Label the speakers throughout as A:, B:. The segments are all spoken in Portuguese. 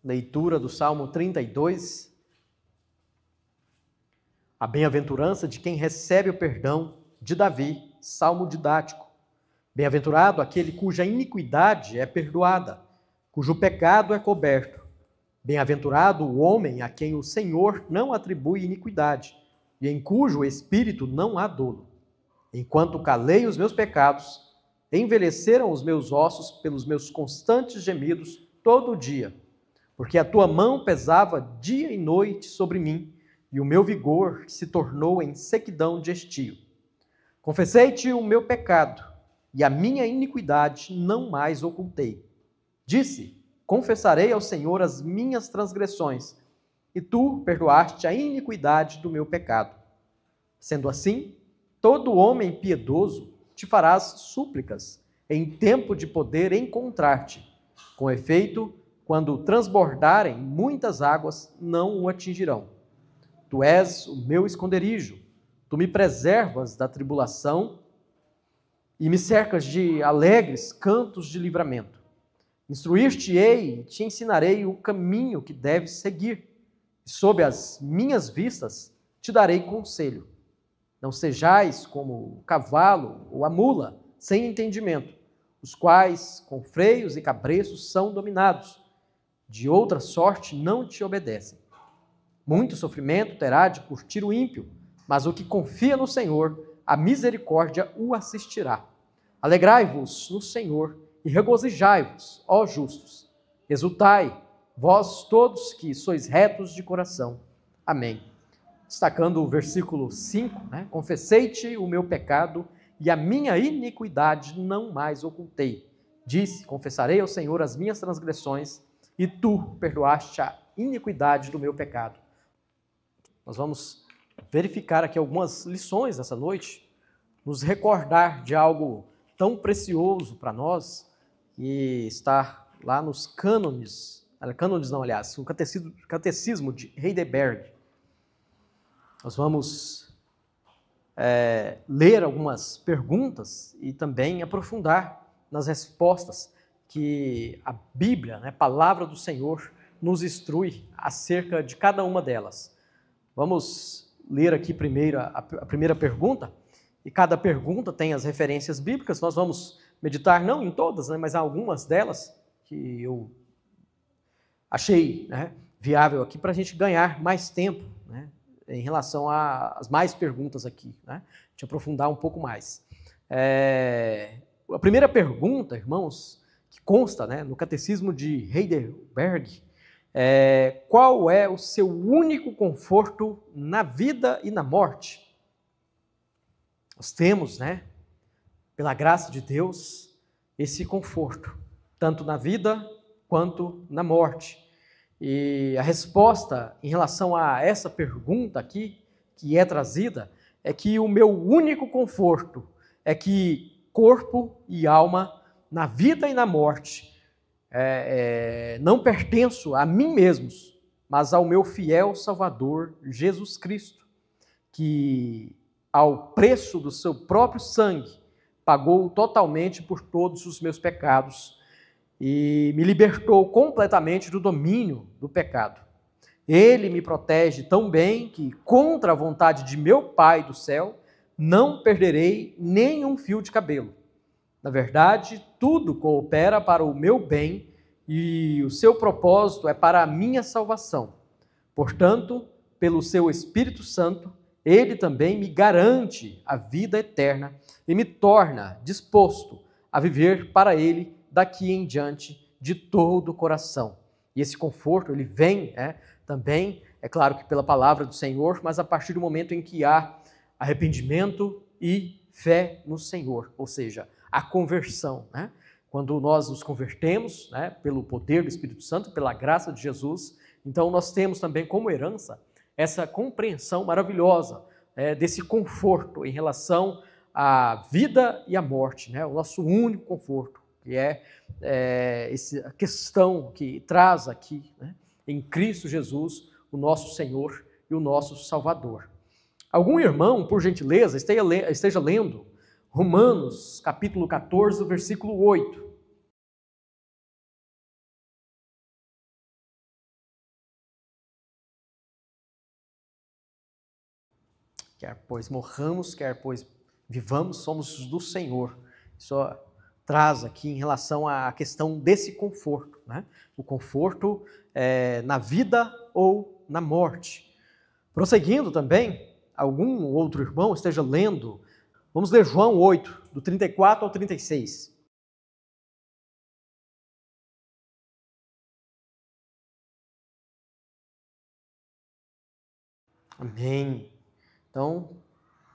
A: Leitura do Salmo 32. A bem-aventurança de quem recebe o perdão de Davi, salmo didático. Bem-aventurado aquele cuja iniquidade é perdoada, cujo pecado é coberto. Bem-aventurado o homem a quem o Senhor não atribui iniquidade e em cujo espírito não há dolo. Enquanto calei os meus pecados, envelheceram os meus ossos pelos meus constantes gemidos todo o dia, porque a tua mão pesava dia e noite sobre mim, e o meu vigor se tornou em sequidão de estio. Confessei-te o meu pecado, e a minha iniquidade não mais ocultei. Disse: confessarei ao Senhor as minhas transgressões, e tu perdoaste a iniquidade do meu pecado. Sendo assim, todo homem piedoso te farás súplicas, em tempo de poder encontrar-te. Com efeito, quando transbordarem muitas águas, não o atingirão. Tu és o meu esconderijo, tu me preservas da tribulação e me cercas de alegres cantos de livramento. Instruir-te-ei e te ensinarei o caminho que deves seguir, e sob as minhas vistas te darei conselho. Não sejais como o cavalo ou a mula, sem entendimento, os quais, com freios e cabreços, são dominados. De outra sorte não te obedecem. Muito sofrimento terá de curtir o ímpio, mas o que confia no Senhor, a misericórdia o assistirá. Alegrai-vos no Senhor e regozijai-vos, ó justos. Exultai, vós todos que sois retos de coração. Amém. Destacando o versículo 5, Confessei-te o meu pecado e a minha iniquidade não mais ocultei. Disse: confessarei ao Senhor as minhas transgressões e tu perdoaste a iniquidade do meu pecado. Nós vamos verificar aqui algumas lições nessa noite, nos recordar de algo tão precioso para nós e está lá nos cânones, no catecismo de Heidelberg. Nós vamos ler algumas perguntas e também aprofundar nas respostas que a Bíblia, a palavra do Senhor, nos instrui acerca de cada uma delas. Vamos ler aqui primeiro a primeira pergunta, e cada pergunta tem as referências bíblicas. Nós vamos meditar não em todas, mas em algumas delas que eu achei viável aqui para a gente ganhar mais tempo, em relação às mais perguntas aqui, a gente aprofundar um pouco mais. A primeira pergunta, irmãos, que consta no catecismo de Heidelberg, qual é o seu único conforto na vida e na morte? Nós temos, pela graça de Deus, esse conforto, tanto na vida quanto na morte. E a resposta em relação a essa pergunta aqui, que é trazida, é que o meu único conforto é que corpo e alma, na vida e na morte, não pertenço a mim mesmos, mas ao meu fiel Salvador, Jesus Cristo, que ao preço do seu próprio sangue pagou totalmente por todos os meus pecados e me libertou completamente do domínio do pecado. Ele me protege tão bem que, contra a vontade de meu Pai do céu, não perderei nem um fio de cabelo. Na verdade, tudo coopera para o meu bem e o seu propósito é para a minha salvação. Portanto, pelo seu Espírito Santo, ele também me garante a vida eterna e me torna disposto a viver para ele daqui em diante de todo o coração. E esse conforto, ele vem também, é claro que pela palavra do Senhor, mas a partir do momento em que há arrependimento e fé no Senhor, ou seja, a conversão. Quando nós nos convertemos, pelo poder do Espírito Santo, pela graça de Jesus, então nós temos também como herança essa compreensão maravilhosa desse conforto em relação à vida e à morte, o nosso único conforto, que é essa questão que traz aqui, em Cristo Jesus, o nosso Senhor e o nosso Salvador. Algum irmão, por gentileza, esteja lendo Romanos, capítulo 14, versículo 8. Quer pois morramos, quer pois vivamos, somos do Senhor. Isso traz aqui em relação à questão desse conforto, né? O conforto na vida ou na morte. Prosseguindo também, algum outro irmão esteja lendo, vamos ler João 8, do 34 ao 36. Amém. Então,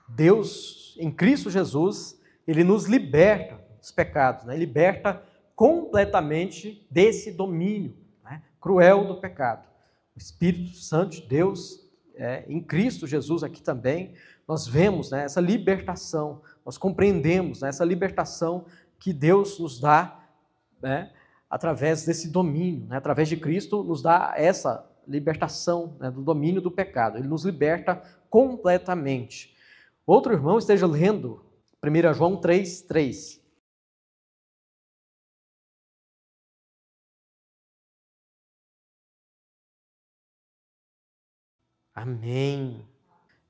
A: Deus, em Cristo Jesus, Ele nos liberta dos pecados, né? Liberta completamente desse domínio, né, cruel do pecado. O Espírito Santo de Deus, em Cristo Jesus aqui também, nós vemos, né, essa libertação, nós compreendemos, né, essa libertação que Deus nos dá, né, através desse domínio, né, através de Cristo nos dá essa libertação, né, do domínio do pecado. Ele nos liberta completamente. Outro irmão esteja lendo 1 João 3:3. Amém.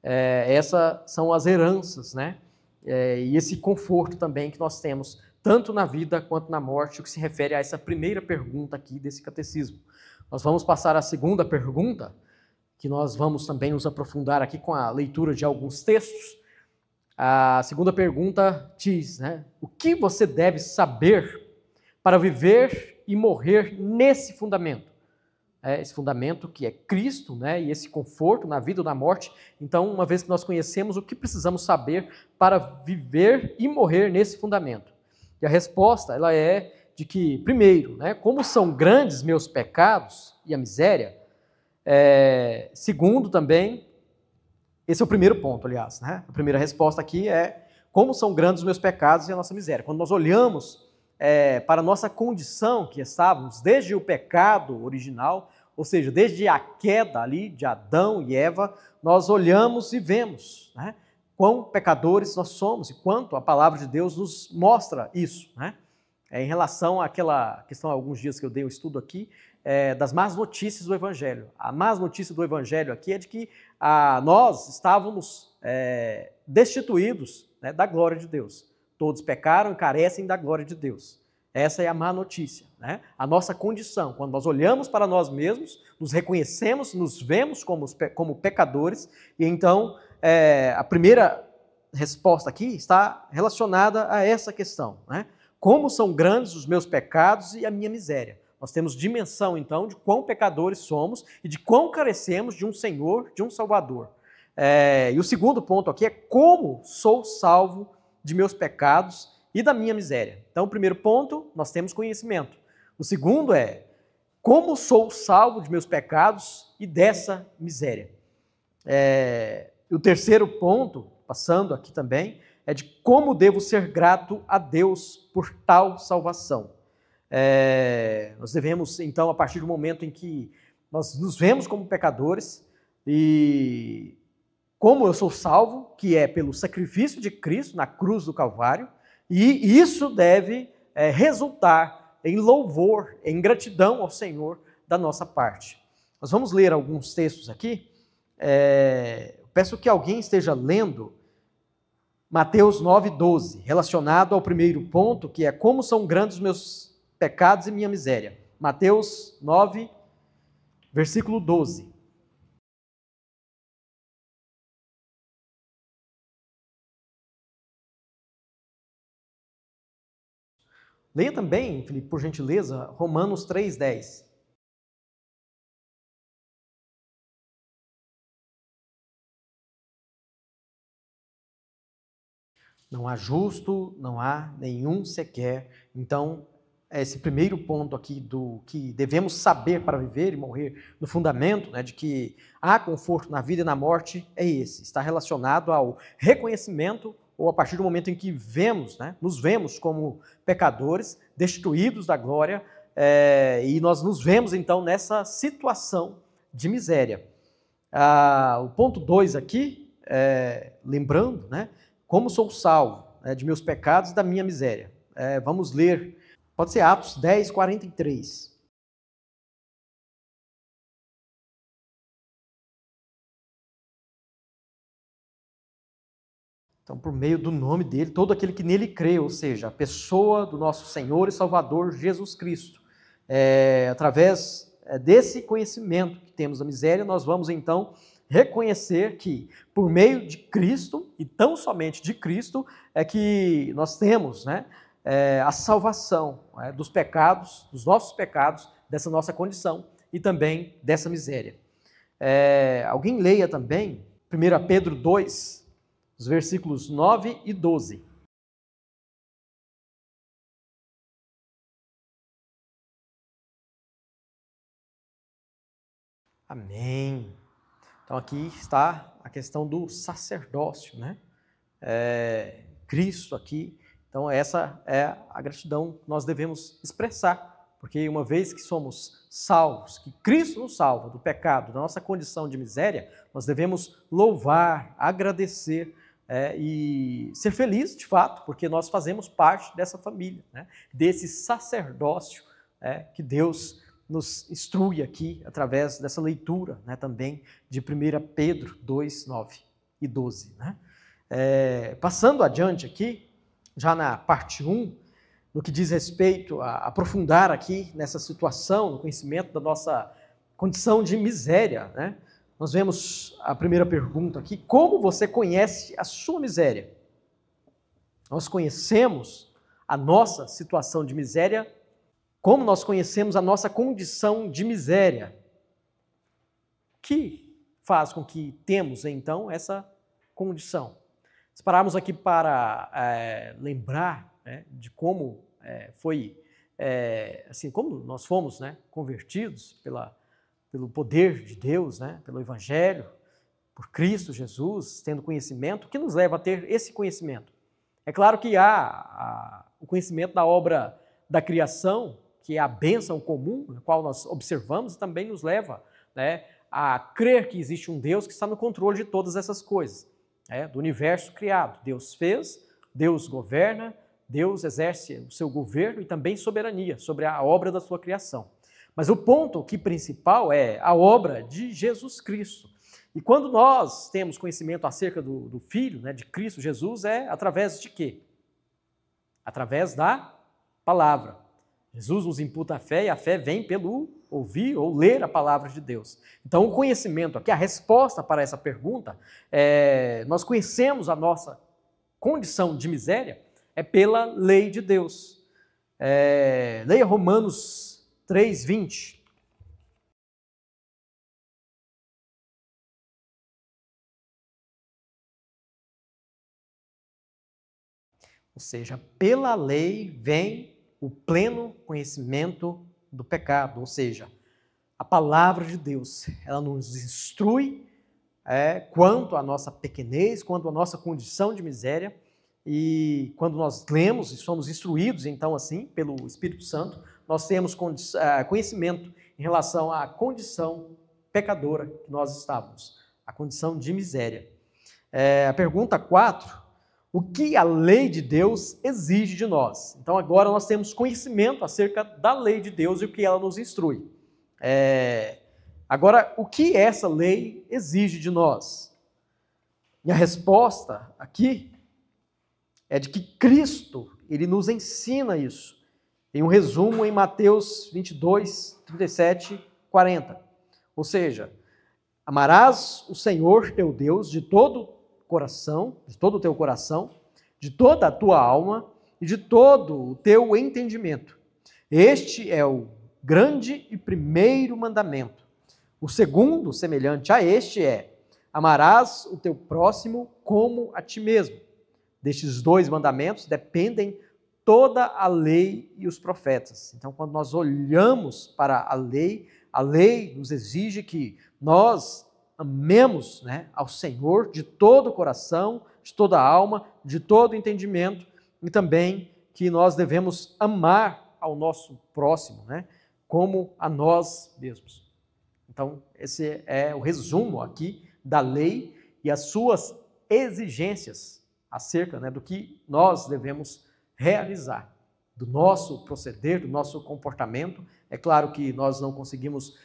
A: Essas são as heranças, né? E esse conforto também que nós temos, tanto na vida quanto na morte, o que se refere a essa primeira pergunta aqui desse catecismo. Nós vamos passar à segunda pergunta, que nós vamos também nos aprofundar aqui com a leitura de alguns textos. A segunda pergunta diz, né? O que você deve saber para viver e morrer nesse fundamento? Esse fundamento que é Cristo, né, e esse conforto na vida ou na morte. Então, uma vez que nós conhecemos, o que precisamos saber para viver e morrer nesse fundamento? E a resposta ela é de que, primeiro, né, como são grandes meus pecados e a miséria. Segundo, também, esse é o primeiro ponto, aliás, né? A primeira resposta aqui é como são grandes os meus pecados e a nossa miséria. Quando nós olhamos para a nossa condição que estávamos desde o pecado original, ou seja, desde a queda ali de Adão e Eva, nós olhamos e vemos, né, quão pecadores nós somos e quanto a palavra de Deus nos mostra isso, né? Em relação àquela questão, há alguns dias que eu dei um estudo aqui, das más notícias do Evangelho. A más notícia do Evangelho aqui é de que nós estávamos destituídos, né, da glória de Deus. Todos pecaram e carecem da glória de Deus. Essa é a má notícia, né? A nossa condição, quando nós olhamos para nós mesmos, nos reconhecemos, nos vemos como pecadores, e então a primeira resposta aqui está relacionada a essa questão, né? Como são grandes os meus pecados e a minha miséria. Nós temos dimensão, então, de quão pecadores somos e de quão carecemos de um Senhor, de um Salvador. E o segundo ponto aqui é como sou salvo de meus pecados e da minha miséria. Então, o primeiro ponto, nós temos conhecimento. O segundo é como sou salvo de meus pecados e dessa miséria. O terceiro ponto, passando aqui também, é de como devo ser grato a Deus por tal salvação. Nós devemos, então, a partir do momento em que nós nos vemos como pecadores e como eu sou salvo, que é pelo sacrifício de Cristo na cruz do Calvário, e isso deve resultar em louvor, em gratidão ao Senhor da nossa parte. Nós vamos ler alguns textos aqui. Peço que alguém esteja lendo Mateus 9:12, relacionado ao primeiro ponto, que é como são grandes os meus pecados e minha miséria. Mateus 9, versículo 12. Leia também, Felipe, por gentileza, Romanos 3:10. Não há justo, não há nenhum sequer. Então, esse primeiro ponto aqui do que devemos saber para viver e morrer, no fundamento, né, de que há conforto na vida e na morte, é esse. Está relacionado ao reconhecimento, ou a partir do momento em que vemos, né, nos vemos como pecadores, destituídos da glória, e nós nos vemos, então, nessa situação de miséria. O ponto 2 aqui, lembrando, né, como sou salvo, de meus pecados e da minha miséria. Vamos ler, pode ser Atos 10, 43. Então, por meio do nome dele, todo aquele que nele crê, ou seja, a pessoa do nosso Senhor e Salvador Jesus Cristo. Através desse conhecimento que temos da miséria, nós vamos então reconhecer que, por meio de Cristo, e tão somente de Cristo, é que nós temos, né, a salvação, dos pecados, dos nossos pecados, dessa nossa condição e também dessa miséria. Alguém leia também 1 Pedro 2, os versículos 9 e 12. Amém. Então aqui está a questão do sacerdócio, né? Cristo aqui. Então essa é a gratidão que nós devemos expressar, porque uma vez que somos salvos, que Cristo nos salva do pecado, da nossa condição de miséria, nós devemos louvar, agradecer e ser feliz de fato, porque nós fazemos parte dessa família, né? Desse sacerdócio que Deus nos instrui aqui através dessa leitura, né, também de 1 Pedro 2, 9 e 12. Né? Passando adiante aqui, já na parte 1, no que diz respeito a aprofundar aqui nessa situação, no conhecimento da nossa condição de miséria, né? Nós vemos a primeira pergunta aqui: como você conhece a sua miséria? Nós conhecemos a nossa situação de miséria. Como nós conhecemos a nossa condição de miséria? Que faz com que temos, então, essa condição? Se pararmos aqui para lembrar, né, de como foi, assim, como nós fomos, né, convertidos pelo poder de Deus, né, pelo Evangelho, por Cristo Jesus, tendo conhecimento, o que nos leva a ter esse conhecimento? É claro que há o conhecimento da obra da criação, que é a bênção comum, na qual nós observamos, e também nos leva, né, a crer que existe um Deus que está no controle de todas essas coisas, do universo criado. Deus fez, Deus governa, Deus exerce o seu governo e também soberania sobre a obra da sua criação. Mas o ponto aqui principal é a obra de Jesus Cristo. E quando nós temos conhecimento acerca do Filho, né, de Cristo Jesus, é através de quê? Através da palavra. Jesus nos imputa a fé e a fé vem pelo ouvir ou ler a palavra de Deus. Então, o conhecimento aqui, a resposta para essa pergunta, nós conhecemos a nossa condição de miséria pela lei de Deus. Leia Romanos 3, 20. Ou seja, pela lei vem o pleno conhecimento do pecado, ou seja, a palavra de Deus, ela nos instrui quanto à nossa pequenez, quanto à nossa condição de miséria, e quando nós lemos e somos instruídos, então assim, pelo Espírito Santo, nós temos conhecimento em relação à condição pecadora que nós estávamos, a condição de miséria. A pergunta 4, o que a lei de Deus exige de nós? Então agora nós temos conhecimento acerca da lei de Deus e o que ela nos instrui. Agora, o que essa lei exige de nós? E a resposta aqui é de que Cristo, ele nos ensina isso. Tem um resumo em Mateus 22, 37, 40. Ou seja, amarás o Senhor teu Deus de todo coração, de todo o teu coração, de toda a tua alma e de todo o teu entendimento. Este é o grande e primeiro mandamento. O segundo, semelhante a este, é: amarás o teu próximo como a ti mesmo. Destes 2 mandamentos dependem toda a lei e os profetas. Então, quando nós olhamos para a lei nos exige que nós amemos, né, ao Senhor de todo o coração, de toda a alma, de todo o entendimento, e também que nós devemos amar ao nosso próximo, né, como a nós mesmos. Então, esse é o resumo aqui da lei e as suas exigências acerca, né, do que nós devemos realizar, do nosso proceder, do nosso comportamento. É claro que nós não conseguimos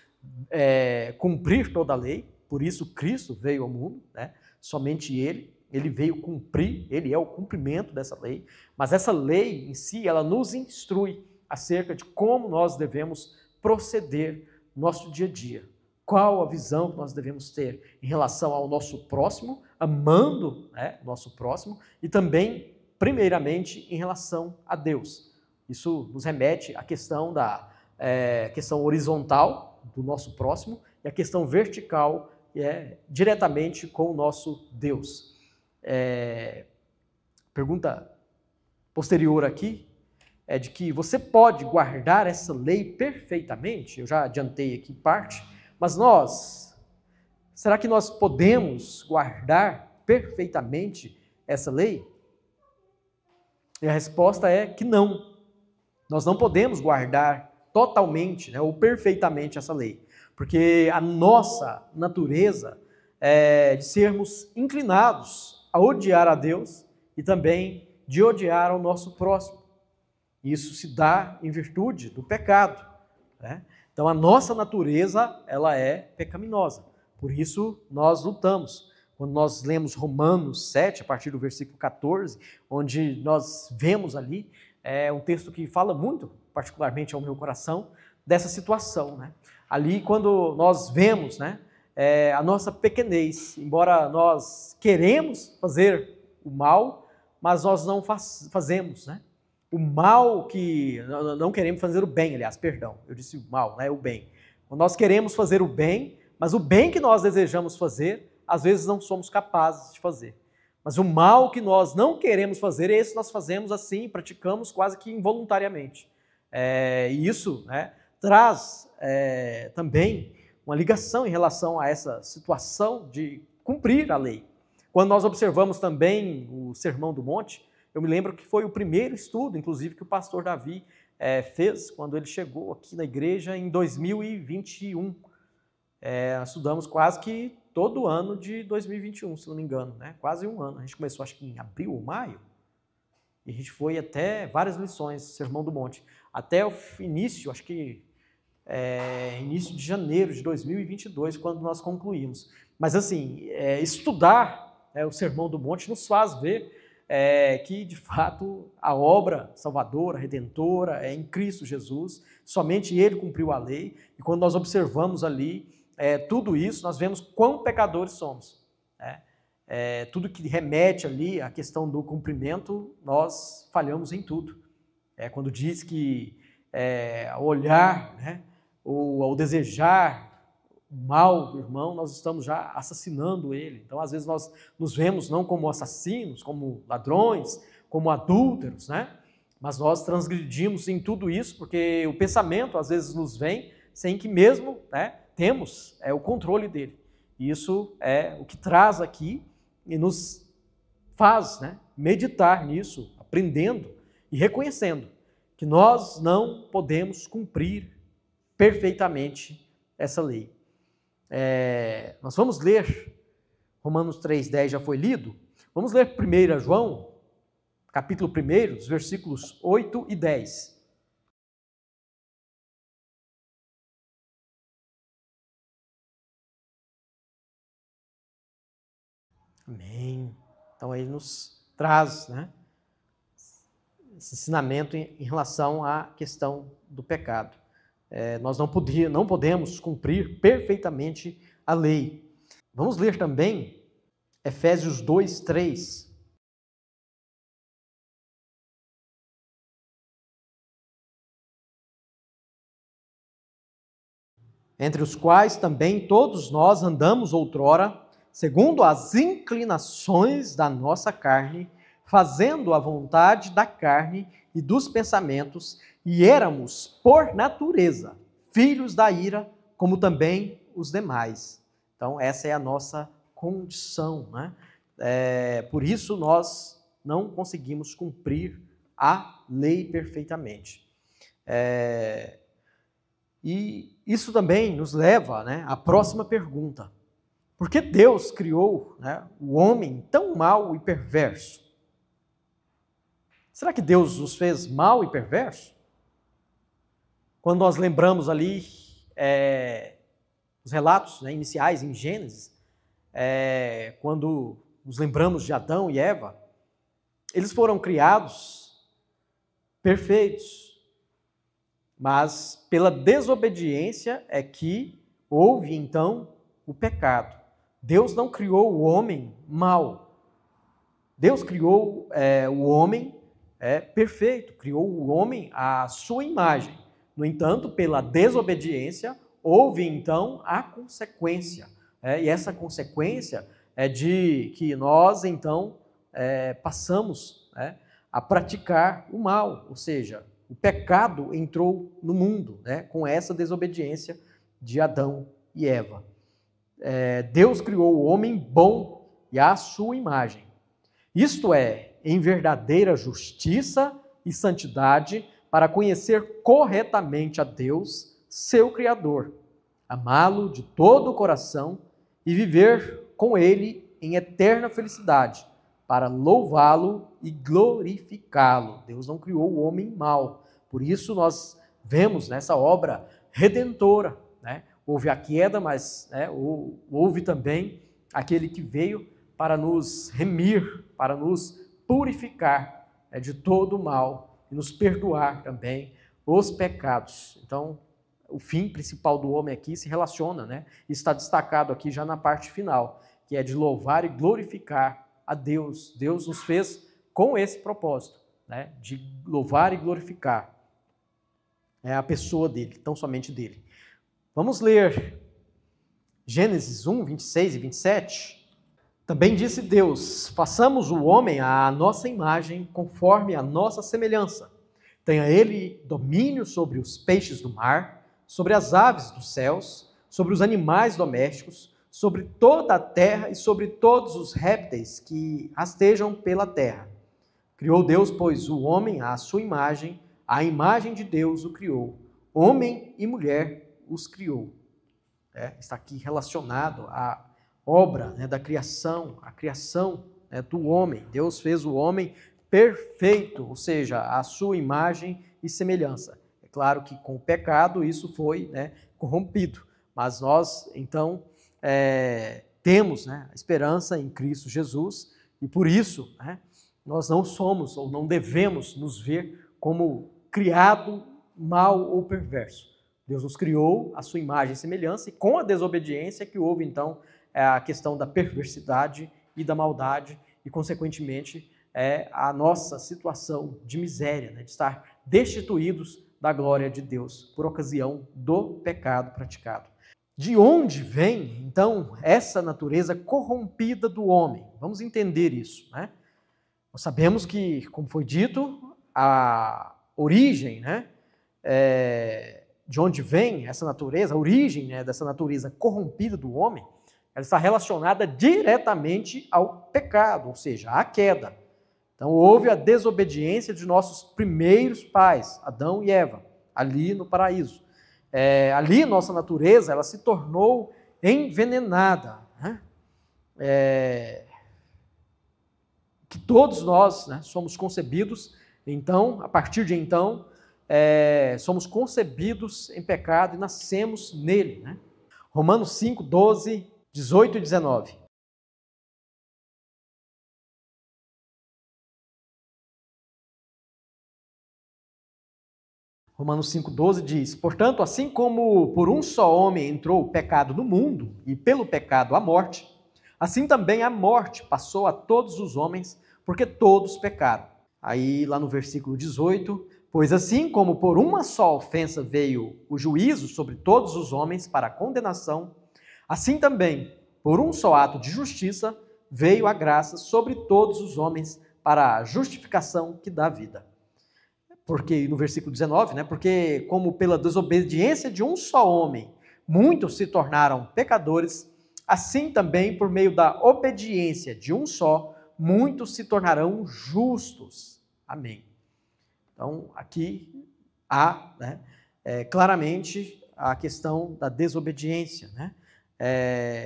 A: cumprir toda a lei, por isso Cristo veio ao mundo, né? Somente Ele, ele veio cumprir, ele é o cumprimento dessa lei, mas essa lei em si, ela nos instrui acerca de como nós devemos proceder no nosso dia a dia. Qual a visão que nós devemos ter em relação ao nosso próximo, amando, né, o nosso próximo, e também, primeiramente, em relação a Deus. Isso nos remete à questão da questão horizontal do nosso próximo e a questão vertical, que é diretamente com o nosso Deus. Pergunta posterior aqui é de que você pode guardar essa lei perfeitamente? Eu já adiantei aqui parte, mas será que nós podemos guardar perfeitamente essa lei? E a resposta é que não. Nós não podemos guardar totalmente, né, ou perfeitamente essa lei, porque a nossa natureza é de sermos inclinados a odiar a Deus e também de odiar ao nosso próximo. Isso se dá em virtude do pecado, né? Então a nossa natureza, ela é pecaminosa. Por isso nós lutamos. Quando nós lemos Romanos 7, a partir do versículo 14, onde nós vemos ali um texto que fala muito, particularmente ao meu coração, dessa situação, né? Ali quando nós vemos, né, a nossa pequenez, embora nós queremos fazer o mal, mas nós não fazemos, né? O mal que... Não queremos fazer o bem, aliás, perdão, eu disse o mal, né? O bem. Nós queremos fazer o bem, mas o bem que nós desejamos fazer, às vezes não somos capazes de fazer. Mas o mal que nós não queremos fazer, esse nós fazemos assim, praticamos quase que involuntariamente. E isso, né, traz também uma ligação em relação a essa situação de cumprir a lei. Quando nós observamos também o Sermão do Monte, eu me lembro que foi o primeiro estudo, inclusive, que o pastor Davi fez quando ele chegou aqui na igreja em 2021. Estudamos quase que todo ano de 2021, se não me engano, né? Quase um ano. A gente começou, acho que em abril ou maio, e a gente foi até várias lições, Sermão do Monte, até o início, acho que início de janeiro de 2022, quando nós concluímos. Mas assim, estudar o Sermão do Monte nos faz ver que, de fato, a obra salvadora, redentora é em Cristo Jesus, somente Ele cumpriu a lei, e quando nós observamos ali tudo isso, nós vemos quão pecadores somos. Né? Tudo que remete ali à questão do cumprimento, nós falhamos em tudo. Quando diz que ao olhar, né, ou ao desejar o mal do irmão, nós estamos já assassinando ele. Então, às vezes, nós nos vemos não como assassinos, como ladrões, como adúlteros, né? Mas nós transgredimos em tudo isso, porque o pensamento, às vezes, nos vem sem que mesmo, né, temos o controle dele. E isso é o que traz aqui e nos faz, né, meditar nisso, aprendendo e reconhecendo que nós não podemos cumprir perfeitamente essa lei. Nós vamos ler Romanos 3,10, já foi lido. Vamos ler 1 João, capítulo 1, dos versículos 8 e 10. Amém. Então ele nos traz, né, esse ensinamento em relação à questão do pecado. Nós não podemos cumprir perfeitamente a lei. Vamos ler também Efésios 2, 3. Entre os quais também todos nós andamos outrora, segundo as inclinações da nossa carne, fazendo a vontade da carne e dos pensamentos, e éramos, por natureza, filhos da ira, como também os demais. Então, essa é a nossa condição, né? Por isso, nós não conseguimos cumprir a lei perfeitamente. E isso também nos leva, né, à próxima pergunta. Por que Deus criou, né, o homem tão mau e perverso? Será que Deus nos fez mau e perverso? Quando nós lembramos ali os relatos, né, iniciais em Gênesis, quando nos lembramos de Adão e Eva, eles foram criados perfeitos, mas pela desobediência é que houve então o pecado. Deus não criou o homem mau. Deus criou o homem perfeito, criou o homem à sua imagem. No entanto, pela desobediência, houve então a consequência. E essa consequência é de que nós então passamos a praticar o mal, ou seja, o pecado entrou no mundo com essa desobediência de Adão e Eva. Deus criou o homem bom e à sua imagem. Isto é, em verdadeira justiça e santidade, para conhecer corretamente a Deus, seu Criador, amá-lo de todo o coração e viver com Ele em eterna felicidade, para louvá-lo e glorificá-lo. Deus não criou o homem mau. Por isso nós vemos nessa obra redentora, houve a queda, mas houve também aquele que veio para nos remir, para nos purificar de todo o mal e nos perdoar também os pecados. Então, o fim principal do homem aqui se relaciona, está destacado aqui já na parte final, que é de louvar e glorificar a Deus. Deus nos fez com esse propósito, de louvar e glorificar a pessoa dele, tão somente dele. Vamos ler Gênesis 1, 26 e 27. Também disse Deus: façamos o homem à nossa imagem, conforme a nossa semelhança. Tenha ele domínio sobre os peixes do mar, sobre as aves dos céus, sobre os animais domésticos, sobre toda a terra e sobre todos os répteis que rastejam pela terra. Criou Deus, pois, o homem à sua imagem, a imagem de Deus o criou. Homem e mulher os criou. Está aqui relacionado à obra da criação, a criação do homem. Deus fez o homem perfeito, ou seja, a sua imagem e semelhança. É claro que com o pecado isso foi corrompido, mas nós então temos a esperança em Cristo Jesus e por isso nós não somos ou não devemos nos ver como criado mal ou perverso. Deus nos criou a sua imagem e semelhança e com a desobediência que houve então a questão da perversidade e da maldade e consequentemente a nossa situação de miséria, de estar destituídos da glória de Deus por ocasião do pecado praticado. De onde vem então essa natureza corrompida do homem? Vamos entender isso, Nós sabemos que, como foi dito, a origem, de onde vem essa natureza, a origem dessa natureza corrompida do homem, ela está relacionada diretamente ao pecado, ou seja, à queda. Então, houve a desobediência de nossos primeiros pais, Adão e Eva, ali no paraíso. Ali, nossa natureza, ela se tornou envenenada. Que todos nós somos concebidos, então, a partir de então, somos concebidos em pecado e nascemos nele. Romanos 5, 12, 18 e 19. Romanos 5,12 diz: portanto, assim como por um só homem entrou o pecado no mundo, e pelo pecado a morte, assim também a morte passou a todos os homens, porque todos pecaram. Aí, lá no versículo 18, pois assim como por uma só ofensa veio o juízo sobre todos os homens para a condenação, assim também, por um só ato de justiça, veio a graça sobre todos os homens para a justificação que dá vida. Porque, no versículo 19, porque como pela desobediência de um só homem, muitos se tornaram pecadores, assim também por meio da obediência de um só, muitos se tornarão justos. Amém. Então, aqui há claramente a questão da desobediência.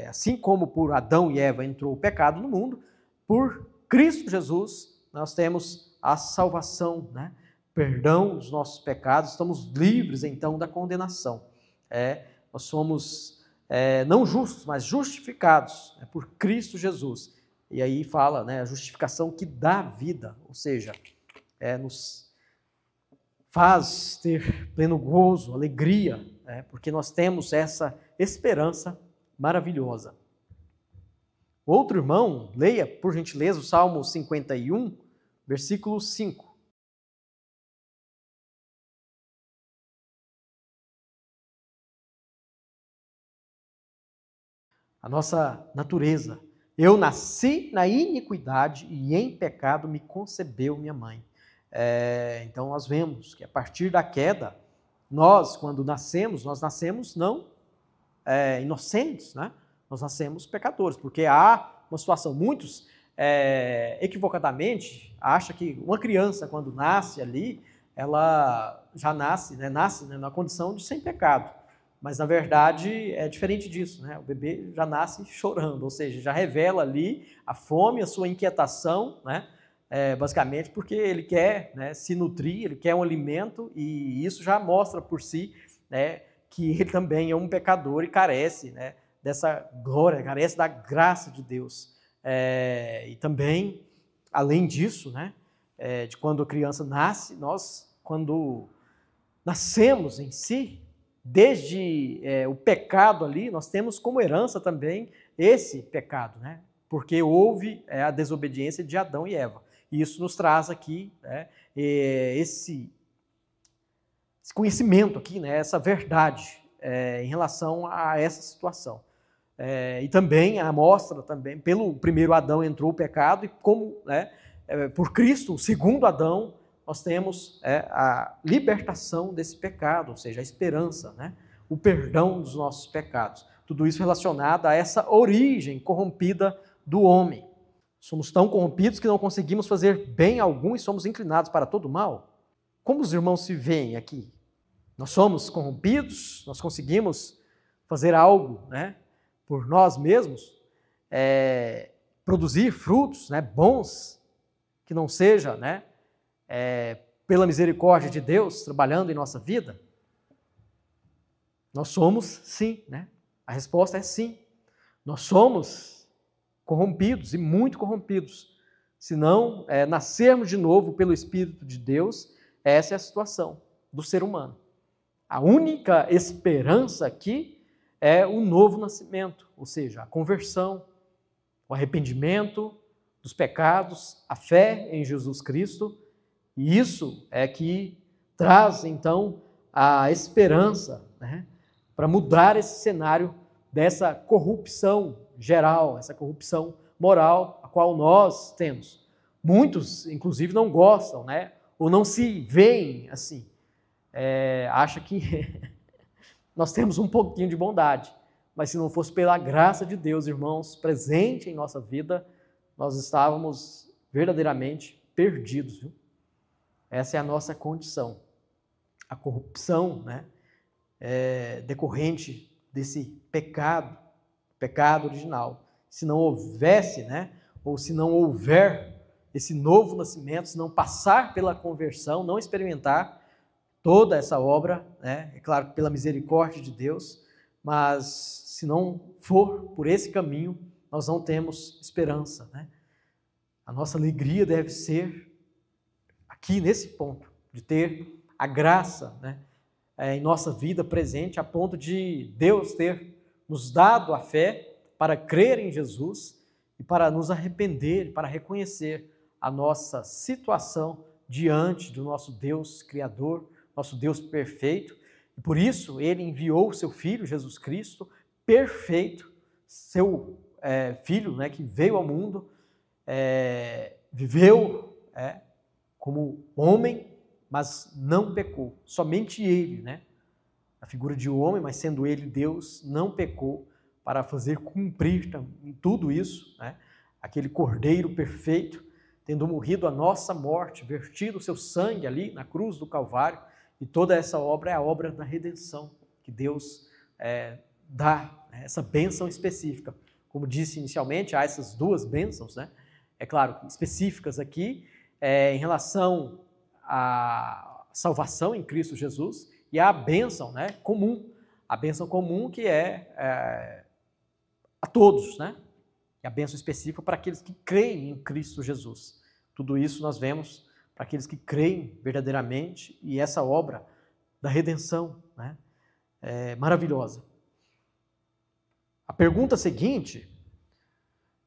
A: Assim como por Adão e Eva entrou o pecado no mundo, por Cristo Jesus nós temos a salvação, perdão dos nossos pecados, estamos livres então da condenação. Nós somos não justos, mas justificados por Cristo Jesus. E aí fala, né, a justificação que dá vida, ou seja, nos faz ter pleno gozo, alegria, né, porque nós temos essa esperança maravilhosa. Outro irmão, leia, por gentileza, o Salmo 51, versículo 5. A nossa natureza. Eu nasci na iniquidade e em pecado me concebeu minha mãe. Então nós vemos que a partir da queda, nós, quando nascemos, nós nascemos não inocentes, né? Nós nascemos pecadores, porque há uma situação, muitos equivocadamente acham que uma criança, quando nasce ali, ela já nasce na condição de sem pecado. Mas, na verdade, é diferente disso, né? O bebê já nasce chorando, ou seja, já revela ali a fome, a sua inquietação, né? Basicamente porque ele quer, né, se nutrir, ele quer um alimento, e isso já mostra por si, né, que ele também é um pecador e carece, né, dessa glória, carece da graça de Deus. E também, além disso, né, de quando a criança nasce, nós, quando nascemos em si, desde o pecado ali, nós temos como herança também esse pecado, né? Porque houve a desobediência de Adão e Eva. E isso nos traz aqui, né, esse conhecimento aqui, né, essa verdade em relação a essa situação. E também mostra também, pelo primeiro Adão entrou o pecado, e como, né, por Cristo, o segundo Adão, nós temos a libertação desse pecado, ou seja, a esperança, né? O perdão dos nossos pecados. Tudo isso relacionado a essa origem corrompida do homem. Somos tão corrompidos que não conseguimos fazer bem algum e somos inclinados para todo mal. Como os irmãos se veem aqui? Nós somos corrompidos, nós conseguimos fazer algo, né, por nós mesmos, produzir frutos, né, bons, que não seja, né, pela misericórdia de Deus, trabalhando em nossa vida? Nós somos, sim, né? A resposta é sim. Nós somos corrompidos, e muito corrompidos. Se não nascermos de novo pelo Espírito de Deus, essa é a situação do ser humano. A única esperança aqui é o novo nascimento, ou seja, a conversão, o arrependimento dos pecados, a fé em Jesus Cristo. E isso é que traz, então, a esperança, né, para mudar esse cenário dessa corrupção geral, essa corrupção moral, a qual nós temos. Muitos, inclusive, não gostam, né, ou não se veem assim. Acham que nós temos um pouquinho de bondade, mas se não fosse pela graça de Deus, irmãos, presente em nossa vida, nós estávamos verdadeiramente perdidos, viu? Essa é a nossa condição. A corrupção, né, decorrente desse pecado original. Se não houvesse, né, ou se não houver esse novo nascimento, se não passar pela conversão, não experimentar toda essa obra, né, é claro que pela misericórdia de Deus, mas se não for por esse caminho, nós não temos esperança, né? A nossa alegria deve ser aqui nesse ponto, de ter a graça, né, em nossa vida presente, a ponto de Deus ter nos dado a fé para crer em Jesus e para nos arrepender, para reconhecer a nossa situação diante do nosso Deus Criador, nosso Deus perfeito. E por isso Ele enviou o seu Filho, Jesus Cristo, perfeito, seu Filho, né, que veio ao mundo, viveu como homem, mas não pecou. Somente Ele, né, a figura de homem, mas sendo Ele Deus, não pecou, para fazer cumprir em tudo isso, né, aquele Cordeiro perfeito, tendo morrido a nossa morte, vertido o seu sangue ali na cruz do Calvário. E toda essa obra é a obra da redenção, que Deus dá, né, essa bênção específica. Como disse inicialmente, há essas duas bênçãos, né, é claro, específicas aqui, em relação à salvação em Cristo Jesus, e a bênção, né, comum, a bênção comum que é a todos, né, E a bênção específica para aqueles que creem em Cristo Jesus. Tudo isso nós vemos para aqueles que creem verdadeiramente, e essa obra da redenção, né, é maravilhosa. A pergunta seguinte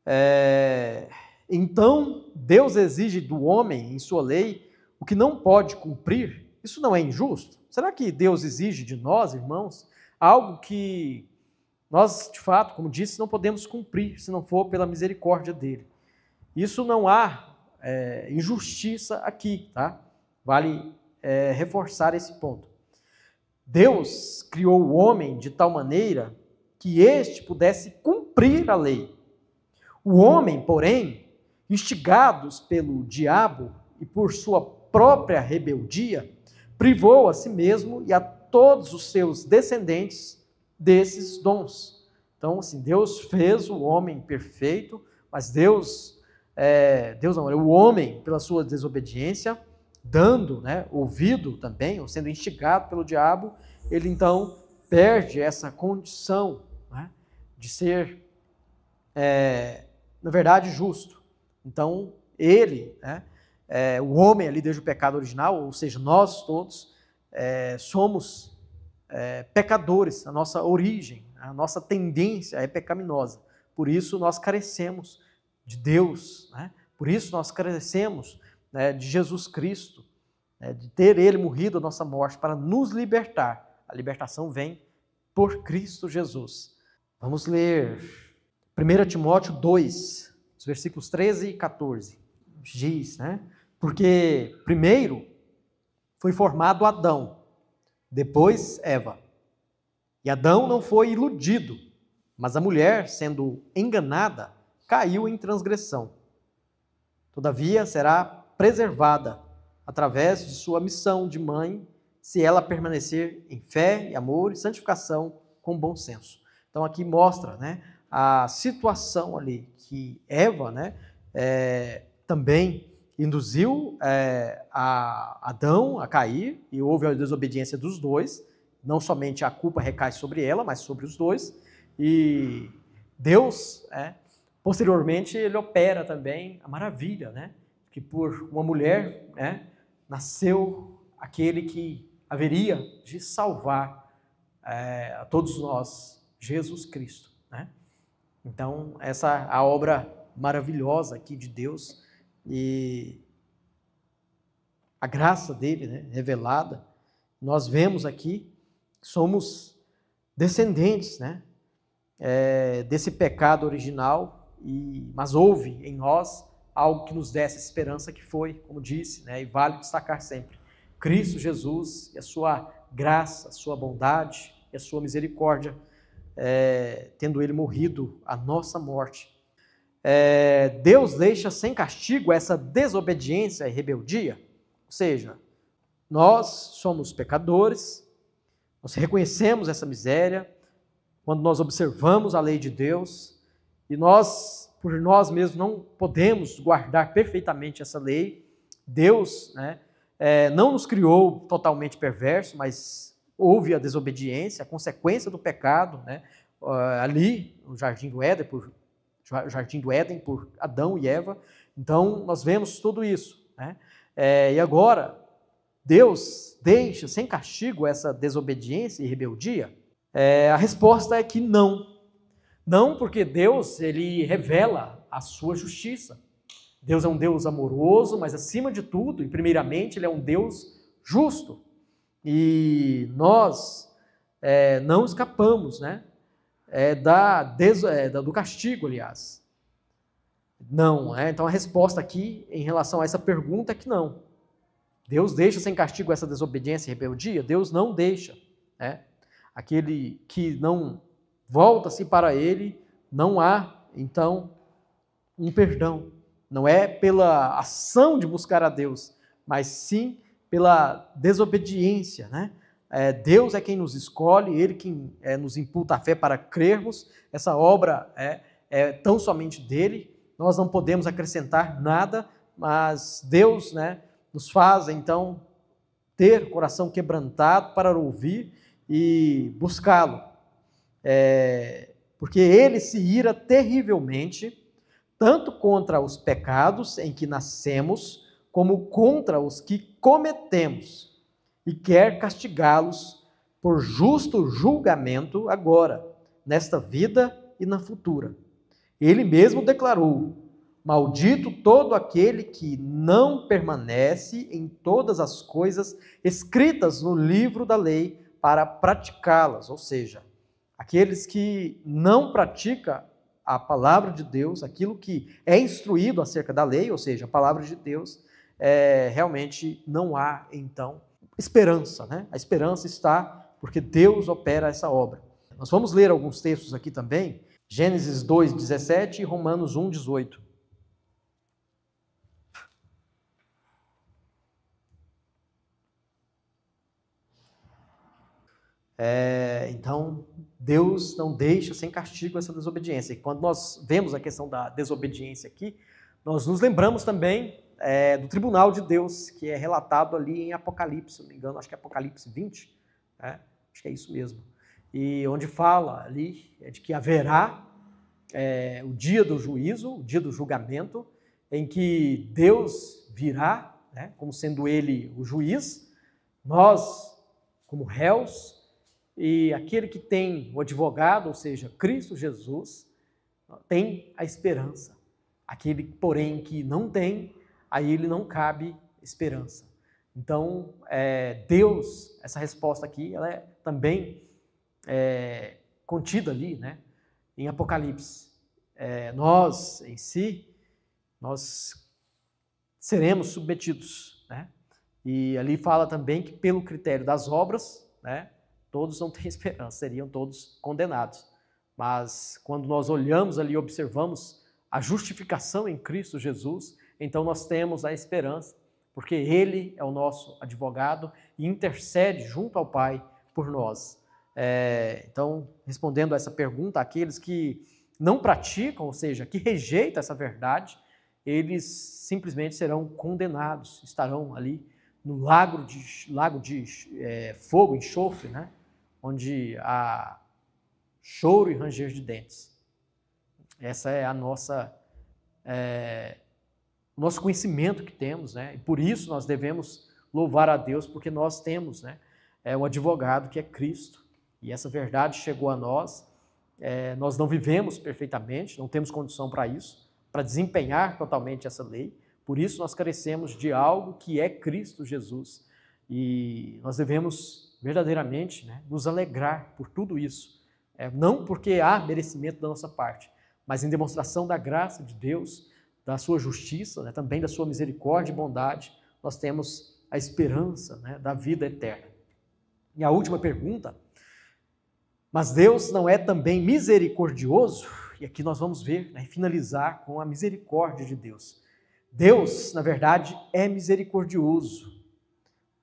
A: é: então Deus exige do homem, em sua lei, o que não pode cumprir? Isso não é injusto? Será que Deus exige de nós, irmãos, algo que nós, de fato, como disse, não podemos cumprir se não for pela misericórdia dele? Isso não há injustiça aqui, tá? Vale reforçar esse ponto. Deus criou o homem de tal maneira que este pudesse cumprir a lei. O homem, porém, instigados pelo diabo e por sua própria rebeldia, privou a si mesmo e a todos os seus descendentes desses dons. Então, assim, Deus fez o homem perfeito, mas o homem, pela sua desobediência, dando, né, ouvido também, ou sendo instigado pelo diabo, ele então perde essa condição, né, de ser, na verdade, justo. Então, ele, né, o homem ali desde o pecado original, ou seja, nós todos somos pecadores, a nossa origem, a nossa tendência é pecaminosa. Por isso nós carecemos de Deus, né? Por isso nós carecemos, né, de Jesus Cristo, né, de ter Ele morrido a nossa morte para nos libertar. A libertação vem por Cristo Jesus. Vamos ler 1 Timóteo 2, os versículos 13 e 14. Diz, né? Porque primeiro foi formado Adão, depois Eva. E Adão não foi iludido, mas a mulher, sendo enganada, caiu em transgressão. Todavia será preservada através de sua missão de mãe, se ela permanecer em fé e amor e santificação com bom senso. Então aqui mostra, né, a situação ali que Eva, né, também induziu a Adão a cair, e houve a desobediência dos dois. Não somente a culpa recai sobre ela, mas sobre os dois. E Deus, posteriormente, ele opera também a maravilha, né? Que por uma mulher, né, nasceu aquele que haveria de salvar a todos nós, Jesus Cristo, né? Então, essa é a obra maravilhosa aqui de Deus e a graça dele, né, revelada. Nós vemos aqui que somos descendentes, né, desse pecado original, mas houve em nós algo que nos desse esperança, que foi, como disse, né, e vale destacar sempre, Cristo Jesus e a sua graça, a sua bondade e a sua misericórdia, tendo ele morrido a nossa morte. Deus deixa sem castigo essa desobediência e rebeldia, ou seja, nós somos pecadores, nós reconhecemos essa miséria quando nós observamos a lei de Deus e nós, por nós mesmos, não podemos guardar perfeitamente essa lei. Deus, né, não nos criou totalmente perverso, mas houve a desobediência, a consequência do pecado, né, ali no Jardim do Éden, por Adão e Eva. Então, nós vemos tudo isso, né? E agora, Deus deixa sem castigo essa desobediência e rebeldia? A resposta é que não. Não, porque Deus, ele revela a sua justiça. Deus é um Deus amoroso, mas acima de tudo, e primeiramente, ele é um Deus justo. E nós não escapamos, né, do castigo, aliás. Não, então a resposta aqui, em relação a essa pergunta, é que não. Deus deixa sem castigo essa desobediência e rebeldia? Deus não deixa, né? Aquele que não volta-se para ele, não há, então, um perdão. Não é pela ação de buscar a Deus, mas sim pela desobediência, né? Deus é quem nos escolhe, Ele quem nos imputa a fé para crermos. Essa obra é tão somente dele, nós não podemos acrescentar nada, mas Deus, né, nos faz, então, ter coração quebrantado para ouvir e buscá-lo. Porque ele se ira terrivelmente tanto contra os pecados em que nascemos, como contra os que cometemos, e quer castigá-los por justo julgamento agora, nesta vida e na futura. Ele mesmo declarou: maldito todo aquele que não permanece em todas as coisas escritas no livro da lei para praticá-las, ou seja, aqueles que não praticam a palavra de Deus, aquilo que é instruído acerca da lei, ou seja, a palavra de Deus, realmente não há, então, esperança, né? A esperança está porque Deus opera essa obra. Nós vamos ler alguns textos aqui também, Gênesis 2:17 e Romanos 1:18. Então, Deus não deixa sem castigo essa desobediência. E quando nós vemos a questão da desobediência aqui, nós nos lembramos também do tribunal de Deus, que é relatado ali em Apocalipse, se não me engano, acho que é Apocalipse 20, né? Acho que é isso mesmo. E onde fala ali de que haverá o dia do juízo, o dia do julgamento, em que Deus virá, né, como sendo Ele o juiz, nós como réus, e aquele que tem o advogado, ou seja, Cristo Jesus, tem a esperança. Aquele, porém, que não tem, a ele não cabe esperança. Então, Deus, essa resposta aqui, ela é também contida ali, né, em Apocalipse. Nós, em si, nós seremos submetidos, né? E ali fala também que pelo critério das obras, né, todos não têm esperança, seriam todos condenados. Mas quando nós olhamos ali e observamos a justificação em Cristo Jesus, então nós temos a esperança, porque Ele é o nosso advogado e intercede junto ao Pai por nós. Então, respondendo a essa pergunta, aqueles que não praticam, ou seja, que rejeitam essa verdade, eles simplesmente serão condenados, estarão ali no lago de fogo, enxofre, né? Onde há choro e ranger de dentes. Essa é a nosso conhecimento que temos, né? E por isso nós devemos louvar a Deus, porque nós temos, né, o advogado que é Cristo. E essa verdade chegou a nós. Nós não vivemos perfeitamente, não temos condição para isso, para desempenhar totalmente essa lei. Por isso nós carecemos de algo que é Cristo Jesus. E nós devemos verdadeiramente, né, nos alegrar por tudo isso. Não porque há merecimento da nossa parte, mas em demonstração da graça de Deus, da sua justiça, né, também da sua misericórdia e bondade, nós temos a esperança, né, da vida eterna. E a última pergunta: mas Deus não é também misericordioso? E aqui nós vamos ver, né, finalizar com a misericórdia de Deus. Deus, na verdade, é misericordioso.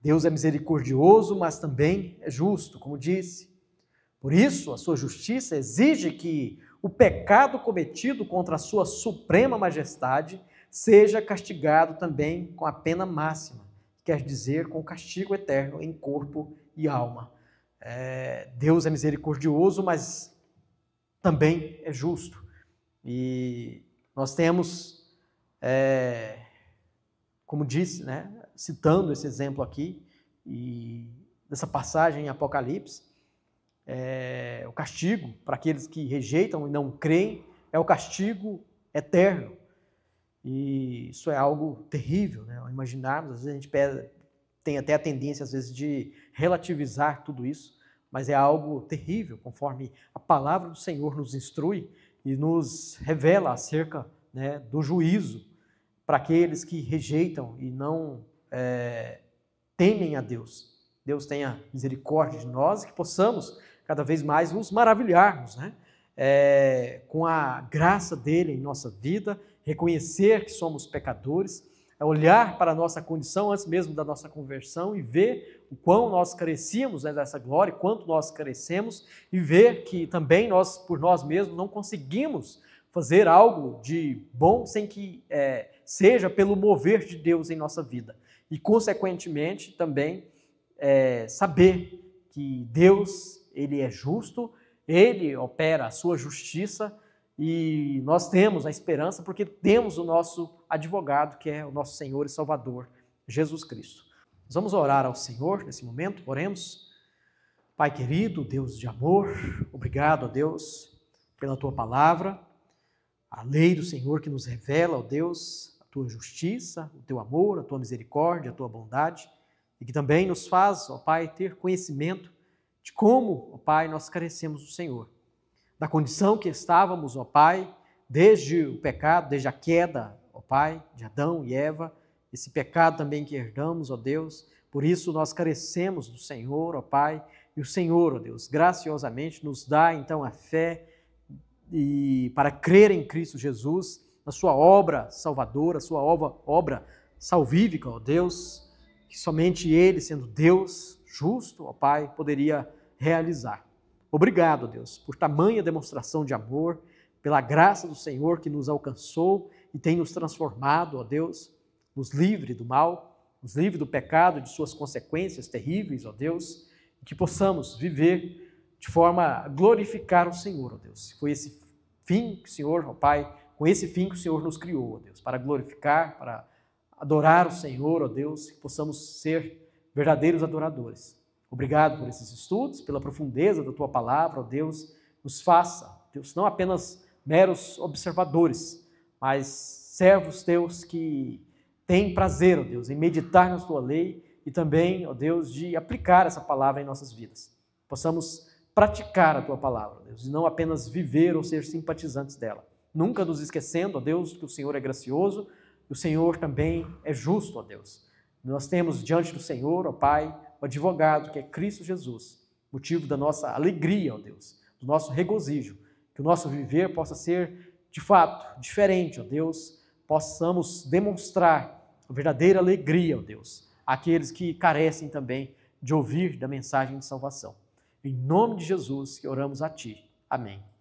A: Deus é misericordioso, mas também é justo, como disse. Por isso, a sua justiça exige que o pecado cometido contra a sua suprema majestade seja castigado também com a pena máxima, quer dizer, com o castigo eterno em corpo e alma. Deus é misericordioso, mas também é justo. E nós temos, como disse, né, citando esse exemplo aqui, e dessa passagem em Apocalipse, o castigo para aqueles que rejeitam e não creem é o castigo eterno. E isso é algo terrível, né? Ao imaginarmos, às vezes a gente tem até a tendência, às vezes, de relativizar tudo isso, mas é algo terrível, conforme a palavra do Senhor nos instrui e nos revela acerca, né, do juízo para aqueles que rejeitam e não temem a Deus. Deus tenha misericórdia de nós e que possamos cada vez mais nos maravilharmos, né, com a graça dele em nossa vida, reconhecer que somos pecadores, olhar para a nossa condição antes mesmo da nossa conversão e ver o quão nós carecíamos, né, dessa glória, quanto nós carecemos, e ver que também nós, por nós mesmos, não conseguimos fazer algo de bom sem que seja pelo mover de Deus em nossa vida. E, consequentemente, também saber que Deus, Ele é justo, Ele opera a sua justiça e nós temos a esperança porque temos o nosso advogado, que é o nosso Senhor e Salvador, Jesus Cristo. Nós vamos orar ao Senhor nesse momento, oremos. Pai querido, Deus de amor, obrigado, ó Deus, pela Tua palavra, a lei do Senhor que nos revela, ó Deus, a Tua justiça, o Teu amor, a Tua misericórdia, a Tua bondade, e que também nos faz, ó Pai, ter conhecimento de como, ó Pai, nós carecemos do Senhor. Da condição que estávamos, ó Pai, desde o pecado, desde a queda, ó Pai, de Adão e Eva, esse pecado também que herdamos, ó Deus, por isso nós carecemos do Senhor, ó Pai, e o Senhor, ó Deus, graciosamente nos dá então a fé e para crer em Cristo Jesus, na sua obra salvadora, sua obra salvífica, ó Deus, que somente Ele, sendo Deus justo, ó Pai, poderia realizar. Obrigado, ó Deus, por tamanha demonstração de amor, pela graça do Senhor que nos alcançou e tem nos transformado, ó Deus, nos livre do mal, nos livre do pecado, de suas consequências terríveis, ó Deus, e que possamos viver de forma a glorificar o Senhor, ó Deus. Foi esse fim que o Senhor, ó Pai, com esse fim que o Senhor nos criou, ó Deus, para glorificar, para adorar o Senhor, ó Deus, que possamos ser verdadeiros adoradores. Obrigado por esses estudos, pela profundeza da Tua palavra, ó Deus, nos faça, Deus, não apenas meros observadores, mas servos Teus que têm prazer, ó Deus, em meditar na Tua lei e também, ó Deus, de aplicar essa palavra em nossas vidas. Possamos praticar a Tua palavra, ó Deus, e não apenas viver ou ser simpatizantes dela. Nunca nos esquecendo, ó Deus, que o Senhor é gracioso e o Senhor também é justo, ó Deus. Nós temos diante do Senhor, ó Pai, o advogado que é Cristo Jesus, motivo da nossa alegria, ó Deus, do nosso regozijo, que o nosso viver possa ser, de fato, diferente, ó Deus, possamos demonstrar a verdadeira alegria, ó Deus, àqueles que carecem também de ouvir da mensagem de salvação. Em nome de Jesus que oramos a Ti. Amém.